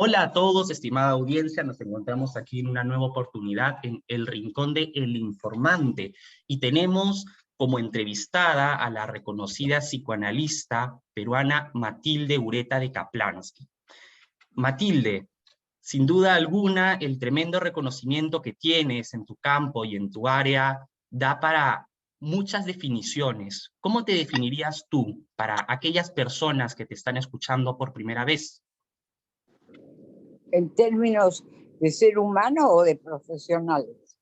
Hola a todos, estimada audiencia, nos encontramos aquí en una nueva oportunidad en el Rincón de El Informante y tenemos como entrevistada a la reconocida psicoanalista peruana Matilde Ureta de Kaplansky. Matilde, sin duda alguna, el tremendo reconocimiento que tienes en tu campo y en tu área da para muchas definiciones. ¿Cómo te definirías tú para aquellas personas que te están escuchando por primera vez? ¿En términos de ser humano o de profesionales?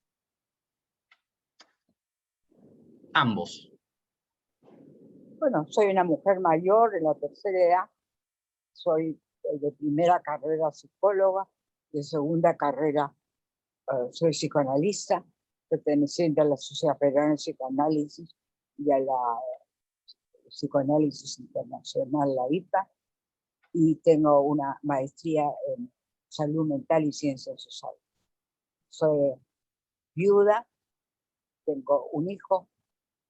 Ambos. Bueno, soy una mujer mayor, en la tercera edad, soy de primera carrera psicóloga, de segunda carrera soy psicoanalista, perteneciente a la Sociedad Peruana de Psicoanálisis y a la Psicoanálisis Internacional, la IPA, y tengo una maestría en salud mental y ciencias sociales. Soy viuda, tengo un hijo,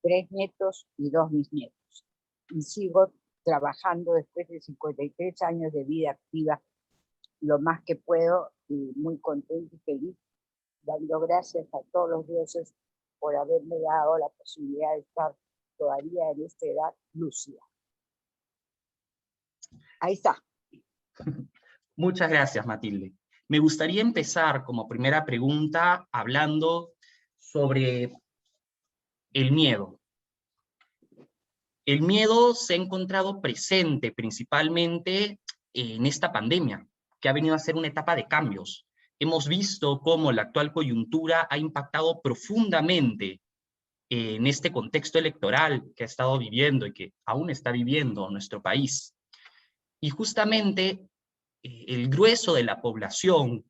3 nietos y 2 bisnietos. Y sigo trabajando después de 53 años de vida activa lo más que puedo y muy contenta y feliz, dando gracias a todos los dioses por haberme dado la posibilidad de estar todavía en esta edad lúcida. Ahí está. Muchas gracias, Matilde. Me gustaría empezar como primera pregunta hablando sobre el miedo. El miedo se ha encontrado presente principalmente en esta pandemia, que ha venido a ser una etapa de cambios. Hemos visto cómo la actual coyuntura ha impactado profundamente en este contexto electoral que ha estado viviendo y que aún está viviendo nuestro país. Y justamente el grueso de la población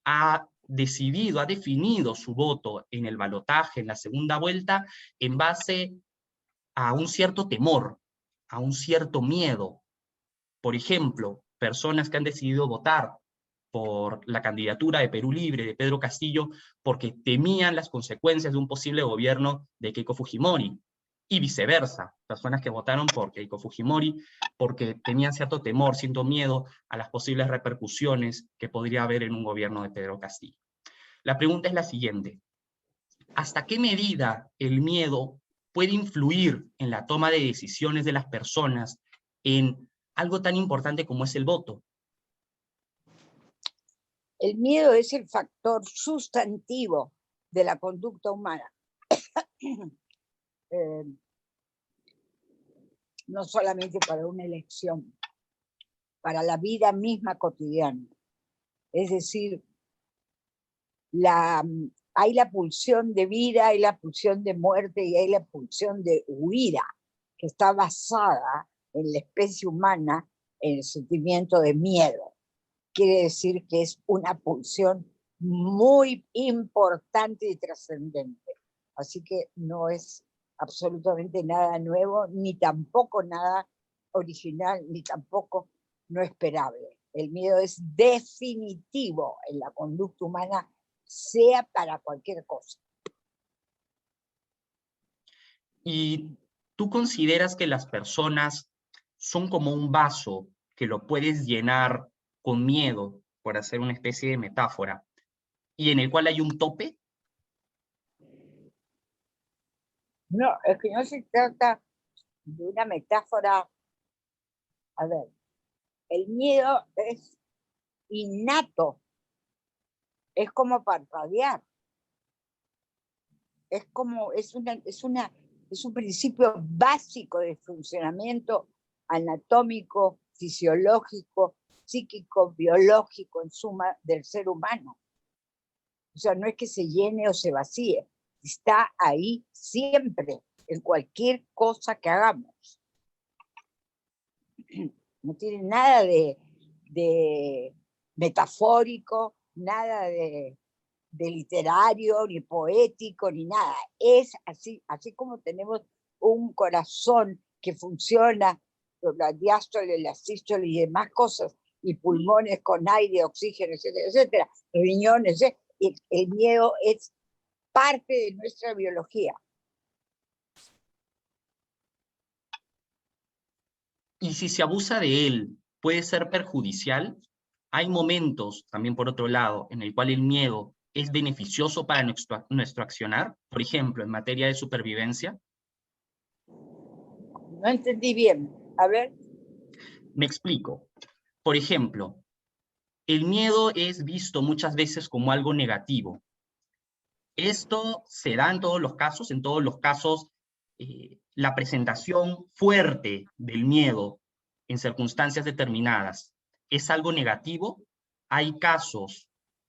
ha decidido, ha definido su voto en el balotaje, en la segunda vuelta, en base a un cierto temor, a un cierto miedo. Por ejemplo, personas que han decidido votar por la candidatura de Perú Libre, de Pedro Castillo, porque temían las consecuencias de un posible gobierno de Keiko Fujimori, y viceversa, personas que votaron por Keiko Fujimori porque tenían cierto temor, cierto miedo a las posibles repercusiones que podría haber en un gobierno de Pedro Castillo. La pregunta es la siguiente: ¿hasta qué medida el miedo puede influir en la toma de decisiones de las personas en algo tan importante como es el voto? El miedo es el factor sustantivo de la conducta humana. No solamente para una elección, para la vida misma cotidiana. Es decir, hay la pulsión de vida, hay la pulsión de muerte y hay la pulsión de huida, que está basada en la especie humana en el sentimiento de miedo. Quiere decir que es una pulsión muy importante y trascendente. Así que no es absolutamente nada nuevo, ni tampoco nada original, ni tampoco no esperable. El miedo es definitivo en la conducta humana, sea para cualquier cosa. ¿Y tú consideras que las personas son como un vaso que lo puedes llenar con miedo, por hacer una especie de metáfora, y en el cual hay un tope? No, es que no se trata de una metáfora. A ver, el miedo es innato, es como parpadear, es un principio básico de funcionamiento anatómico, fisiológico, psíquico, biológico, en suma, del ser humano. O sea, no es que se llene o se vacíe, está ahí siempre, en cualquier cosa que hagamos. No tiene nada de metafórico, nada de literario, ni poético, ni nada. Es así como tenemos un corazón que funciona, la diástole, la sístole y demás cosas, y pulmones con aire, oxígeno, etcétera, etcétera, riñones, el miedo es parte de nuestra biología. Y si se abusa de él, ¿puede ser perjudicial? Hay momentos, también por otro lado, en el cual el miedo es beneficioso para nuestro accionar, por ejemplo, en materia de supervivencia. No entendí bien. A ver. Me explico. Por ejemplo, el miedo es visto muchas veces como algo negativo. Esto se da en todos los casos. En todos los casos, la presentación fuerte del miedo en circunstancias determinadas es algo negativo. Hay casos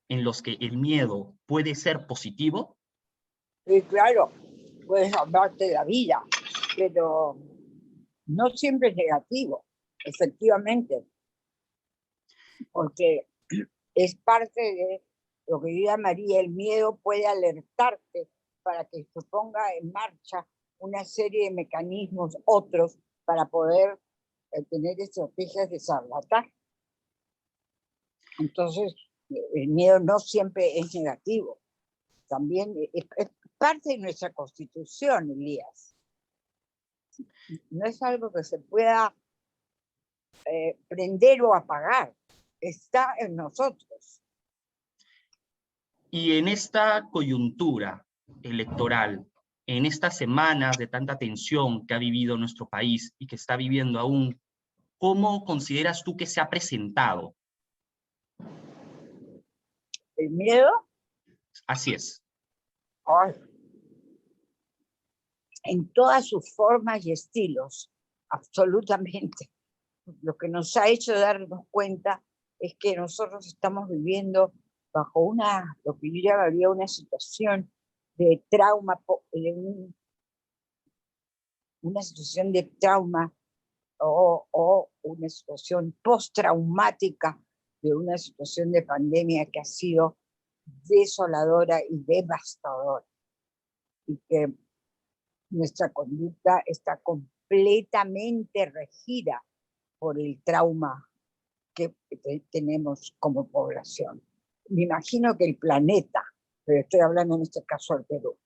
en los que el miedo puede ser positivo. Sí, claro, puedes hablarte de la vida, pero no siempre es negativo, efectivamente, porque es parte de lo que yo llamaría el miedo, puede alertarte para que se ponga en marcha una serie de mecanismos, otros, para poder tener estrategias de sabotaje. Entonces, el miedo no siempre es negativo, también es parte de nuestra constitución, Elías. No es algo que se pueda prender o apagar, está en nosotros. Y en esta coyuntura electoral, en estas semanas de tanta tensión que ha vivido nuestro país y que está viviendo aún, ¿cómo consideras tú que se ha presentado? ¿El miedo? Así es. Ay, en todas sus formas y estilos, absolutamente. Lo que nos ha hecho darnos cuenta es que nosotros estamos viviendo bajo lo que yo llamaría una situación de trauma, una situación de trauma o una situación postraumática de una situación de pandemia que ha sido desoladora y devastadora, y que nuestra conducta está completamente regida por el trauma que tenemos como población. Me imagino que el planeta, pero estoy hablando en este caso del Perú.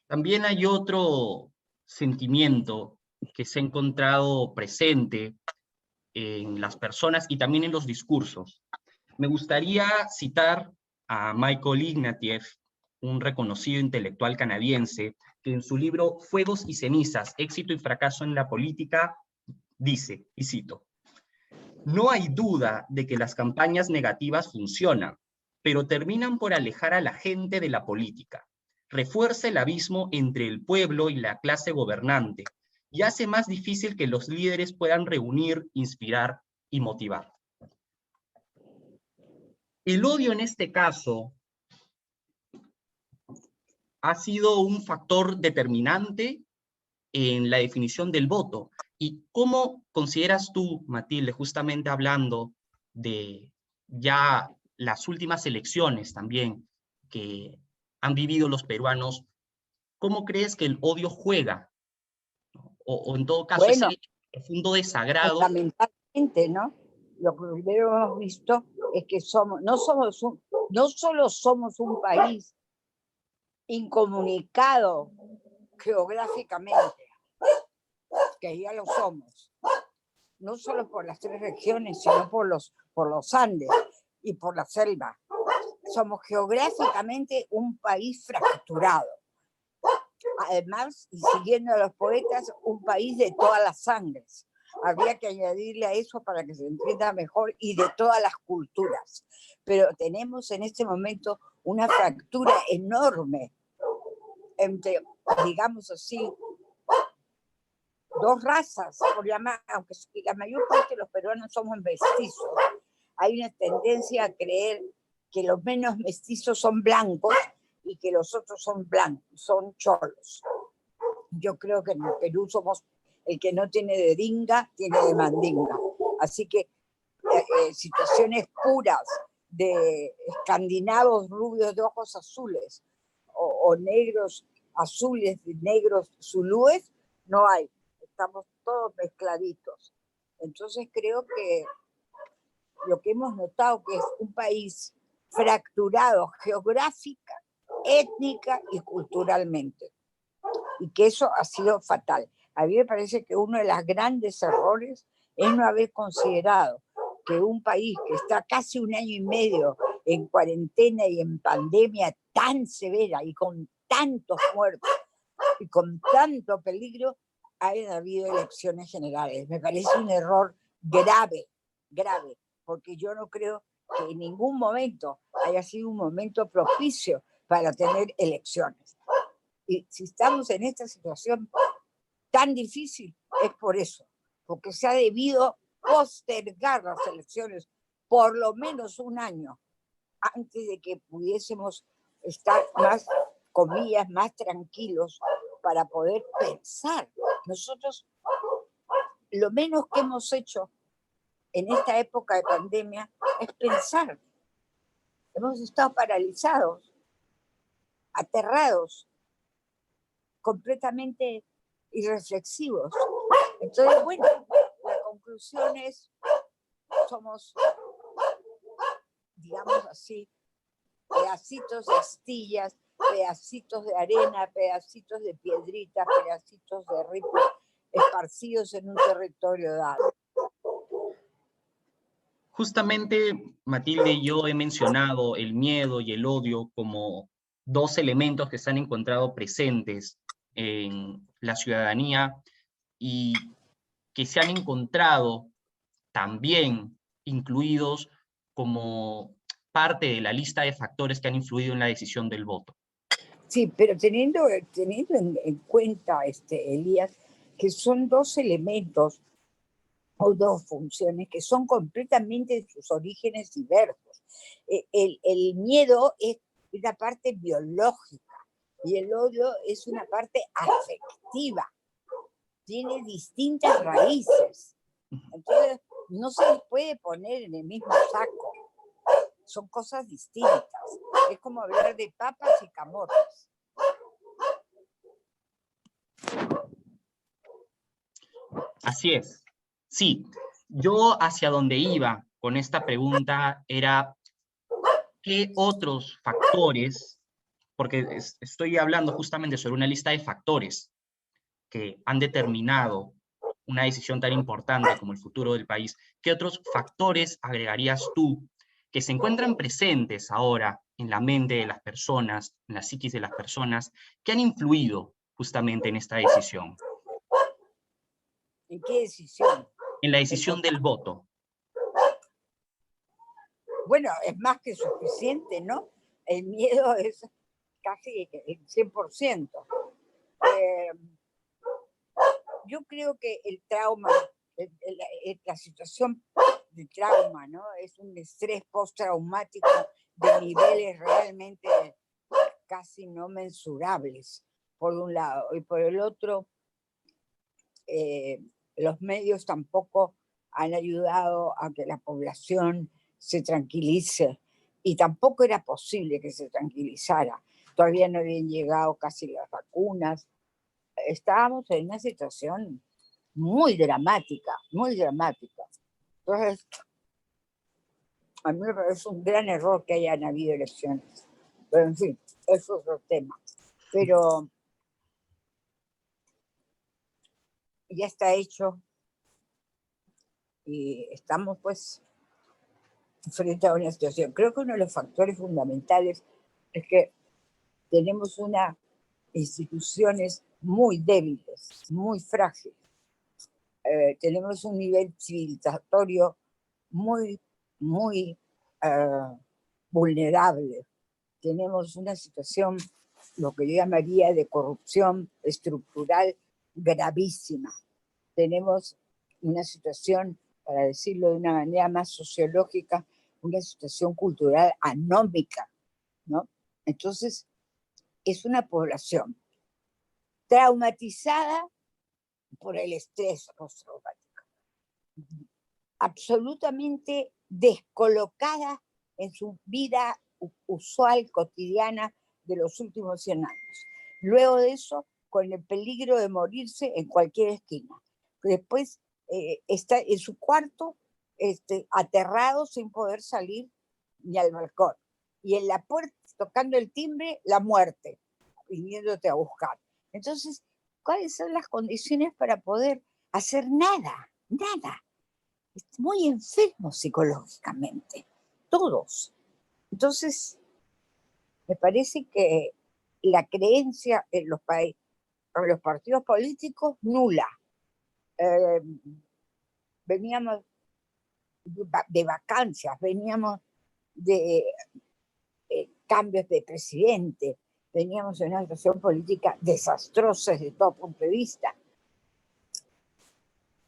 También hay otro sentimiento que se ha encontrado presente en las personas y también en los discursos. Me gustaría citar a Michael Ignatieff, un reconocido intelectual canadiense, que en su libro Fuegos y cenizas, éxito y fracaso en la política, dice, y cito: "No hay duda de que las campañas negativas funcionan, pero terminan por alejar a la gente de la política, refuerza el abismo entre el pueblo y la clase gobernante, y hace más difícil que los líderes puedan reunir, inspirar y motivar". El odio en este caso ha sido un factor determinante en la definición del voto. ¿Y cómo consideras tú, Matilde, justamente hablando de ya las últimas elecciones también que han vivido los peruanos, cómo crees que el odio juega? O en todo caso, Bueno, ese profundo desagrado. fundamentalmente, ¿no? Lo que primero hemos visto es que no solo somos un país incomunicado geográficamente, que ya lo somos, no solo por las 3 regiones, sino por los Andes y por la selva. Somos geográficamente un país fracturado. Además, y siguiendo a los poetas, un país de todas las sangres. Habría que añadirle a eso para que se entienda mejor, y de todas las culturas. Pero tenemos en este momento una fractura enorme entre, digamos así, dos razas, por llamar, aunque la mayor parte de los peruanos somos mestizos. Hay una tendencia a creer que los menos mestizos son blancos y que los otros son cholos. Yo creo que en el Perú somos el que no tiene de dinga, tiene de mandinga. Así que situaciones puras de escandinavos rubios de ojos azules o negros azules, negros zulúes, no hay. Estamos todos mezcladitos. Entonces creo que lo que hemos notado que es un país fracturado geográfica, étnica y culturalmente, y que eso ha sido fatal. A mí me parece que uno de los grandes errores es no haber considerado que un país que está casi un año y medio en cuarentena y en pandemia tan severa y con tantos muertos y con tanto peligro, hayan habido elecciones generales. Me parece un error grave, grave, porque yo no creo que en ningún momento haya sido un momento propicio para tener elecciones. Y si estamos en esta situación tan difícil, es por eso, porque se ha debido postergar las elecciones por lo menos un año antes de que pudiésemos estar más, comillas, más tranquilos para poder pensar. Nosotros, lo menos que hemos hecho en esta época de pandemia es pensar. Hemos estado paralizados, aterrados, completamente irreflexivos. Entonces, bueno, la conclusión es, somos, digamos así, pedacitos de astillas, pedacitos de arena, pedacitos de piedritas, pedacitos de ripio, esparcidos en un territorio dado. Justamente, Matilde, yo he mencionado el miedo y el odio como dos elementos que se han encontrado presentes en la ciudadanía y que se han encontrado también incluidos como parte de la lista de factores que han influido en la decisión del voto. Sí, pero teniendo en cuenta, Elías, que son dos elementos o dos funciones que son completamente de sus orígenes diversos. El miedo es una parte biológica y el odio es una parte afectiva. Tiene distintas raíces. Entonces, no se les puede poner en el mismo saco. Son cosas distintas. Es como hablar de papas y camotes. Así es. Sí, yo hacia donde iba con esta pregunta era qué otros factores, porque estoy hablando justamente sobre una lista de factores que han determinado una decisión tan importante como el futuro del país, ¿qué otros factores agregarías tú que se encuentran presentes ahora en la mente de las personas, en la psiquis de las personas, que han influido justamente en esta decisión? ¿En qué decisión? En la decisión del voto. Bueno, es más que suficiente, ¿no? El miedo es casi el 100%. Yo creo que el trauma, la situación de trauma, ¿no? Es un estrés postraumático de niveles realmente casi no mensurables, por un lado. Y por el otro, los medios tampoco han ayudado a que la población se tranquilice. Y tampoco era posible que se tranquilizara. Todavía no habían llegado casi las vacunas. Estábamos en una situación muy dramática, muy dramática. Entonces, a mí me parece un gran error que hayan habido elecciones. Pero en fin, es otro tema. Pero ya está hecho y estamos pues frente a una situación. Creo que uno de los factores fundamentales es que tenemos unas instituciones muy débiles, muy frágiles. Tenemos un nivel civilizatorio muy, muy vulnerable. Tenemos una situación, lo que yo llamaría de corrupción estructural gravísima. Tenemos una situación, para decirlo de una manera más sociológica, una situación cultural anómica, ¿no? Entonces, es una población traumatizada por el estrés postraumático, absolutamente descolocada en su vida usual, cotidiana de los últimos 100 años. Luego de eso, con el peligro de morirse en cualquier esquina. Después está en su cuarto, aterrado sin poder salir ni al balcón. Y en la puerta, tocando el timbre, la muerte, viniéndote a buscar. Entonces, ¿cuáles son las condiciones para poder hacer nada? Nada. muy enfermos psicológicamente, todos. Entonces, me parece que la creencia en los partidos políticos, nula. Veníamos de vacancias, veníamos de cambios de presidente, veníamos de una situación política desastrosa desde todo punto de vista.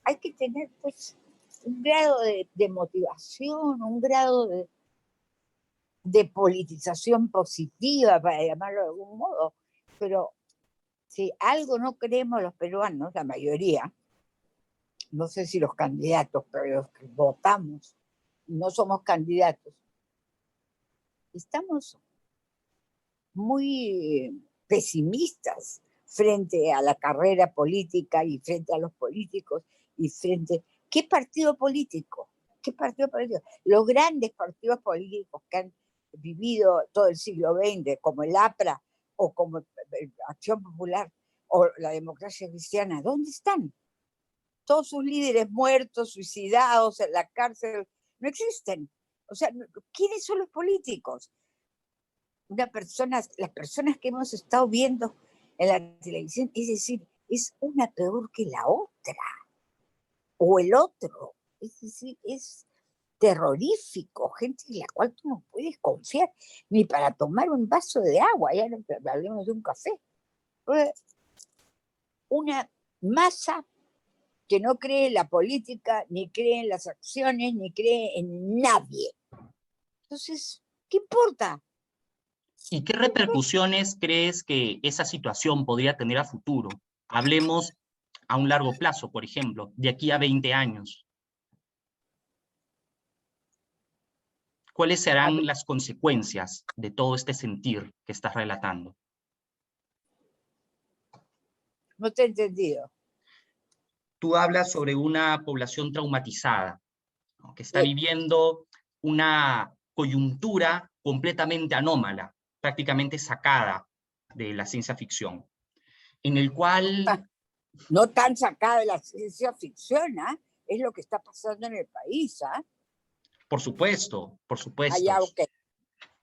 Hay que tener, pues, un grado de motivación, un grado de politización positiva, para llamarlo de algún modo, pero si algo no creemos los peruanos, la mayoría, no sé si los candidatos, pero los que votamos, no somos candidatos, estamos muy pesimistas frente a la carrera política y frente a los políticos y frente... ¿Qué partido político? ¿Qué partido político? Los grandes partidos políticos que han vivido todo el siglo XX, como el APRA o como Acción Popular o la Democracia Cristiana, ¿dónde están? Todos sus líderes muertos, suicidados, en la cárcel, no existen. O sea, ¿quiénes son los políticos? Las personas que hemos estado viendo en la televisión, es decir, es una peor que la otra, o el otro, es decir, es terrorífico, gente en la cual tú no puedes confiar, ni para tomar un vaso de agua, ya no hablemos de un café. Una masa que no cree en la política, ni cree en las acciones, ni cree en nadie. Entonces, ¿qué importa? ¿Y qué repercusiones crees que esa situación podría tener a futuro? Hablemos a un largo plazo, por ejemplo, de aquí a 20 años. ¿Cuáles serán las consecuencias de todo este sentir que estás relatando? No te he entendido. Tú hablas sobre una población traumatizada, ¿no?, que está viviendo una coyuntura completamente anómala, prácticamente sacada de la ciencia ficción, en el cual... No tan sacada de la ciencia ficción, ¿eh? Es lo que está pasando en el país. ¿Eh? Por supuesto, por supuesto. Allá, okay.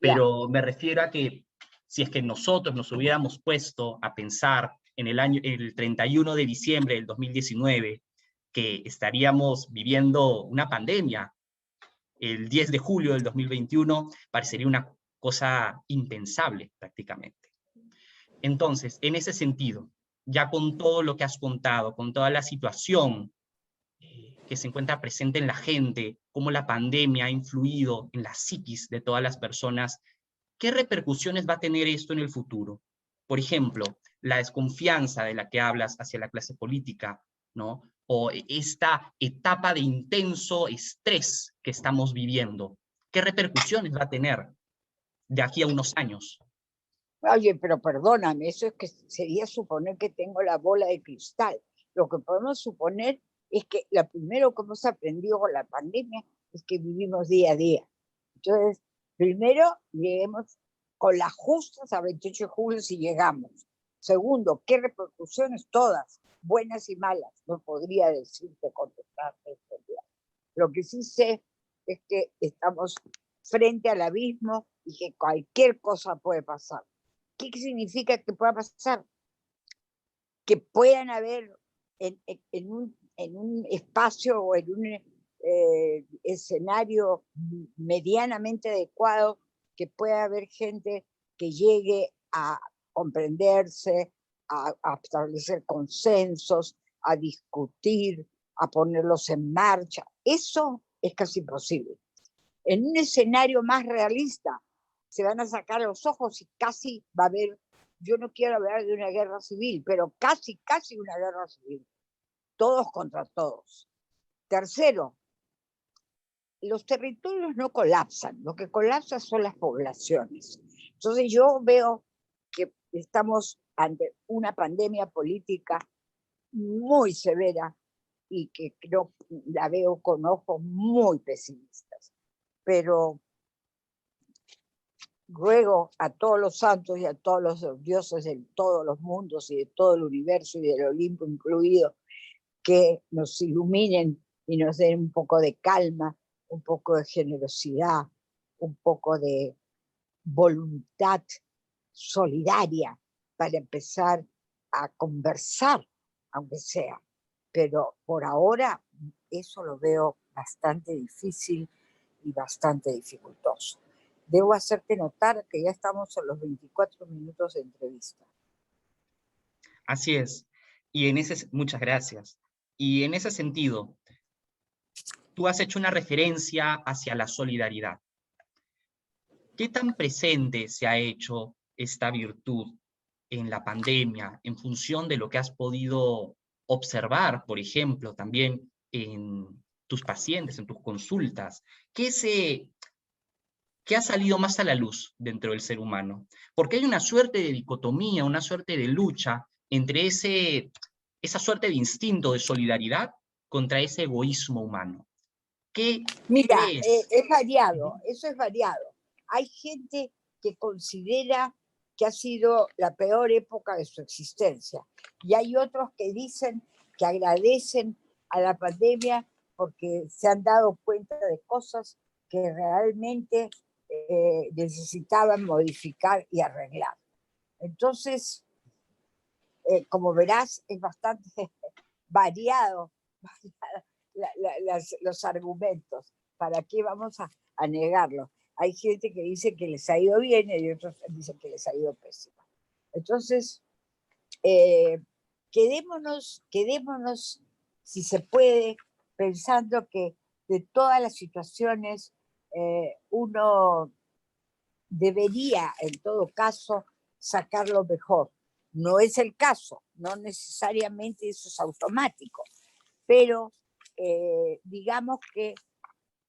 Pero me refiero a que si es que nosotros nos hubiéramos puesto a pensar en el 31 de diciembre del 2019, que estaríamos viviendo una pandemia, el 10 de julio del 2021 parecería una cosa impensable prácticamente. Entonces, en ese sentido, ya con todo lo que has contado, con toda la situación que se encuentra presente en la gente, cómo la pandemia ha influido en la psiquis de todas las personas, ¿qué repercusiones va a tener esto en el futuro? Por ejemplo, la desconfianza de la que hablas hacia la clase política, ¿no? O esta etapa de intenso estrés que estamos viviendo. ¿Qué repercusiones va a tener de aquí a unos años? Oye, pero perdóname, eso es que sería suponer que tengo la bola de cristal. Lo que podemos suponer es que lo primero que hemos aprendido con la pandemia es que vivimos día a día. Entonces, primero, lleguemos con las justas a 28 de julio si llegamos. Segundo, ¿qué repercusiones? Todas, buenas y malas. No podría decirte, contestarte esto. Lo que sí sé es que estamos frente al abismo y que cualquier cosa puede pasar. ¿Qué significa que pueda pasar? Que puedan haber en un espacio o en un escenario medianamente adecuado, que pueda haber gente que llegue a comprenderse, a establecer consensos, a discutir, a ponerlos en marcha. Eso es casi imposible. En un escenario más realista, se van a sacar los ojos y casi va a haber, yo no quiero hablar de una guerra civil, pero casi una guerra civil. Todos contra todos. Tercero, los territorios no colapsan, lo que colapsa son las poblaciones. Entonces yo veo que estamos ante una pandemia política muy severa y que creo, la veo con ojos muy pesimistas. Pero ruego a todos los santos y a todos los dioses de todos los mundos y de todo el universo y del Olimpo incluido, que nos iluminen y nos den un poco de calma, un poco de generosidad, un poco de voluntad solidaria para empezar a conversar, aunque sea. Pero por ahora eso lo veo bastante difícil y bastante dificultoso. Debo hacerte notar que ya estamos en los 24 minutos de entrevista. Así es. Muchas gracias. Y en ese sentido, tú has hecho una referencia hacia la solidaridad. ¿Qué tan presente se ha hecho esta virtud en la pandemia en función de lo que has podido observar, por ejemplo, también en tus pacientes, en tus consultas? ¿Qué ha salido más a la luz dentro del ser humano? Porque hay una suerte de dicotomía, una suerte de lucha entre esa suerte de instinto de solidaridad contra ese egoísmo humano. ¿Qué Mira, crees? es variado, eso es variado. Hay gente que considera que ha sido la peor época de su existencia y hay otros que dicen que agradecen a la pandemia porque se han dado cuenta de cosas que realmente necesitaban modificar y arreglar. Entonces, como verás, es bastante variado los argumentos. ¿Para qué vamos a negarlo? Hay gente que dice que les ha ido bien y otros dicen que les ha ido pésimo. Entonces, quedémonos, si se puede, pensando que de todas las situaciones uno debería, en todo caso, sacar lo mejor. No es el caso, no necesariamente eso es automático, pero digamos que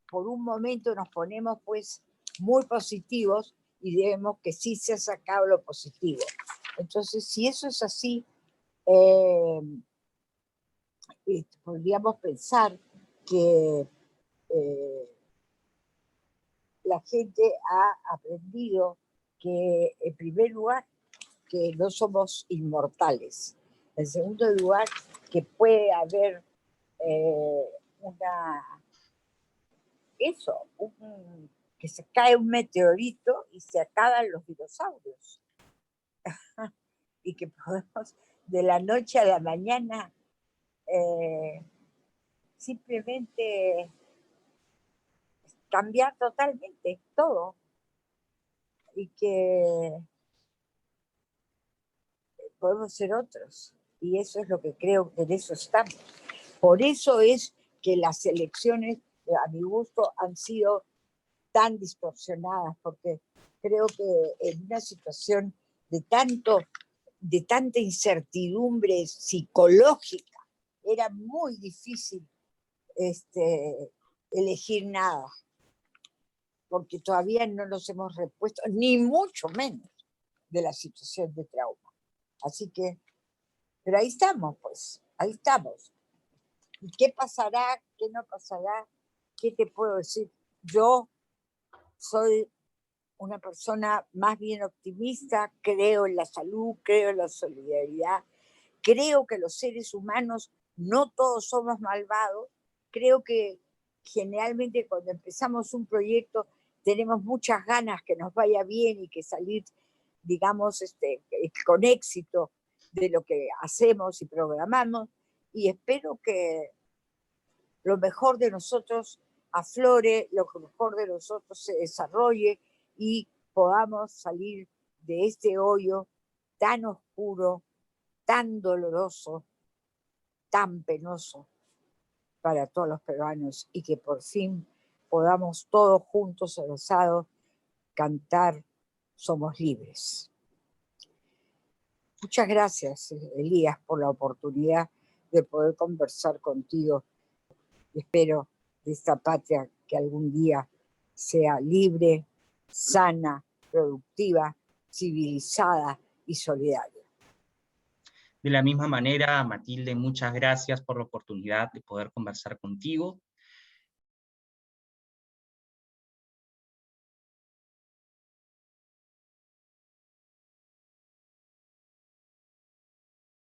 por un momento nos ponemos pues muy positivos y vemos que sí se ha sacado lo positivo. Entonces, si eso es así, podríamos pensar que la gente ha aprendido que, en primer lugar, que no somos inmortales. En segundo lugar, que puede haber que se cae un meteorito y se acaban los dinosaurios. Y que podemos de la noche a la mañana simplemente cambiar totalmente todo. Y que podemos ser otros. Y eso es lo que creo que en eso estamos. Por eso es que las elecciones, a mi gusto, han sido tan distorsionadas, porque creo que en una situación de tanta incertidumbre psicológica, era muy difícil elegir nada, porque todavía no nos hemos repuesto, ni mucho menos, de la situación de trauma. Así que, pero ahí estamos, pues, ahí estamos. ¿Y qué pasará? ¿Qué no pasará? ¿Qué te puedo decir? Yo soy una persona más bien optimista, creo en la salud, creo en la solidaridad, creo que los seres humanos no todos somos malvados, creo que generalmente cuando empezamos un proyecto tenemos muchas ganas que nos vaya bien y que salir, digamos, con éxito de lo que hacemos y programamos, y espero que lo mejor de nosotros aflore, lo mejor de nosotros se desarrolle y podamos salir de este hoyo tan oscuro, tan doloroso, tan penoso para todos los peruanos, y que por fin podamos todos juntos, abrazados, cantar Somos Libres. Muchas gracias, Elías, por la oportunidad de poder conversar contigo. Espero de esta patria que algún día sea libre, sana, productiva, civilizada y solidaria. De la misma manera, Matilde, muchas gracias por la oportunidad de poder conversar contigo.